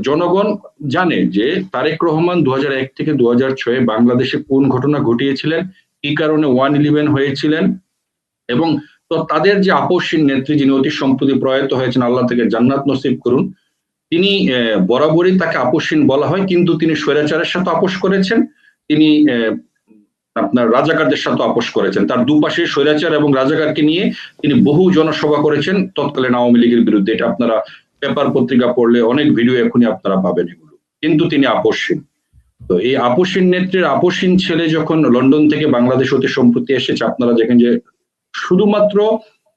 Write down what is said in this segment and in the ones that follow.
জনগণ জানে যে তারেক রহমান 2001 থেকে 2006 বাংলাদেশে কোন ঘটনা ঘটিয়েছিলেন, কি কারণে 111 হয়েছিলেন, এবং তো তাদের যে আপসহীন নেত্রী যিনি অতি সম্প্রতি প্রয়াত হয়েছেন, আল্লাহ থেকে জান্নাত নসিব করুন, তিনি বরাবরই তাকে আপসহীন বলা হয়, কিন্তু তিনি স্বৈরাচারের সাথে আপোষ করেছেন, তিনি আপনার রাজাকারদের সাথে আপোষ করেছেন। তার দুপাশে স্বৈরাচার এবং রাজাকারকে নিয়ে তিনি বহু জনসভা করেছেন তৎকালীন আওয়ামী লীগের বিরুদ্ধে। এটা আপনারা পেপার পত্রিকা পড়লে অনেক ভিডিও এখনই আপনারা পাবেন এগুলো। কিন্তু তিনি আপোষহীন। তো এই আপোষহীন নেত্রীর আপোষহীন ছেলে যখন লন্ডন থেকে বাংলাদেশ অতি সম্প্রতি এসেছে, আপনারা দেখেন যে শুধুমাত্র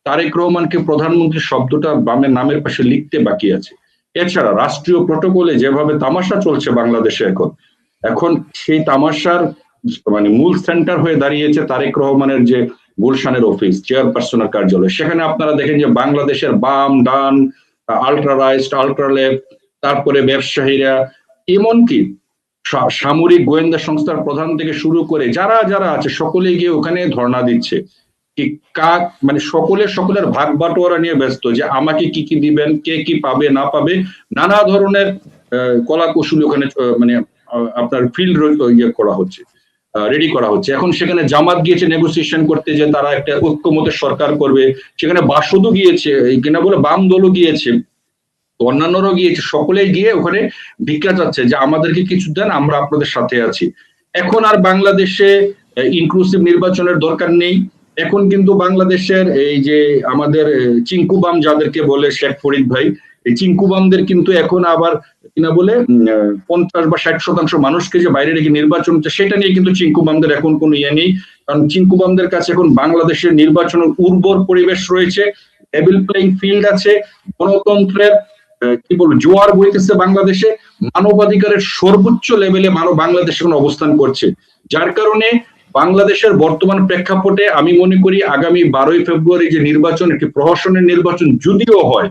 তারেক রহমানকে প্রধানমন্ত্রী শব্দটা বামের নামের পাশে লিখতে বাকি আছে। এছাড়া রাষ্ট্রীয় প্রটোকলে যেভাবে তামাশা চলছে বাংলাদেশে এখন সেই তামাশার মানে মূল সেন্টার হয়ে দাঁড়িয়েছে তারেক রহমানের যে গুলশানের অফিস, চেয়ারপারসনের কার্যালয়। সেখানে আপনারা দেখেন যে বাংলাদেশের বাম, ডান, আল্ট্রা রাইট, আল্ট্রা লেফট, তারপরে ব্যবসায়ীরা, এমনকি সামরিক গোয়েন্দা সংস্থার প্রধান থেকে শুরু করে যারা যারা আছে সকলে গিয়ে ওখানে ধর্ণা দিচ্ছে। মানে সকলের ভাগ বাটোয়ারা নিয়ে ব্যস্ত, যে আমাকে কি কি দিবেন, কে কি পাবে না পাবে, নানা ধরনের কলা কৌশলী ওখানে মানে আপনার ফিল্ড করা হচ্ছে, রেডি করা হচ্ছে। এখন সেখানে জামাত গিয়েছে নেগোসিয়েশন করতে, যে তারা একটা ঐক্যমতের সরকার করবে। সেখানে বাসদও গিয়েছে, কিনা বলে বাম দলও গিয়েছে, অন্যান্যরাও গিয়েছে, সকলেই গিয়ে ওখানে ভিক্ষা চাচ্ছে যে আমাদেরকে কিছু দেন, আমরা আপনাদের সাথে আছি। এখন আর বাংলাদেশে ইনক্লুসিভ নির্বাচনের দরকার নেই। এখন কিন্তু বাংলাদেশের এই যে আমাদের চিঙ্কুবাম যাদেরকে বলে শেখ ফরিদ ভাই, এই চিঙ্কুবামদের কিন্তু এখন আবার কিনা বলে 50 বা 60% মানুষকে যে বাইরে রেখে নির্বাচন হচ্ছে, সেটা নিয়ে কিন্তু চিঙ্কুবামদের এখন কোনো ইয়ে নেই। কারণ চিঙ্কুবামদের কাছে এখন বাংলাদেশের নির্বাচনের উর্বর পরিবেশ রয়েছে, লেভেল প্লেইং ফিল্ড আছে, গণতন্ত্রের কি বলবো জোয়ার বইতেছে বাংলাদেশে, মানবাধিকারের সর্বোচ্চ লেভেলে বাংলাদেশ এখন অবস্থান করছে। যার কারণে বাংলাদেশের বর্তমান প্রেক্ষাপটে আমি মনে করি আগামী 12ই ফেব্রুয়ারি যে নির্বাচন, একটি প্রহসনের নির্বাচন যদিও হয়,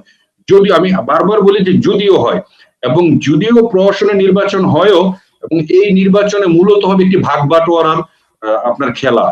যদিও আমি বারবার বলি যে যদিও হয়, এবং যদিও প্রহসনের নির্বাচন হয়ও, এবং এই নির্বাচনে মূলত হবে একটি ভাগ বাটোয়ারার আপনার খেলা।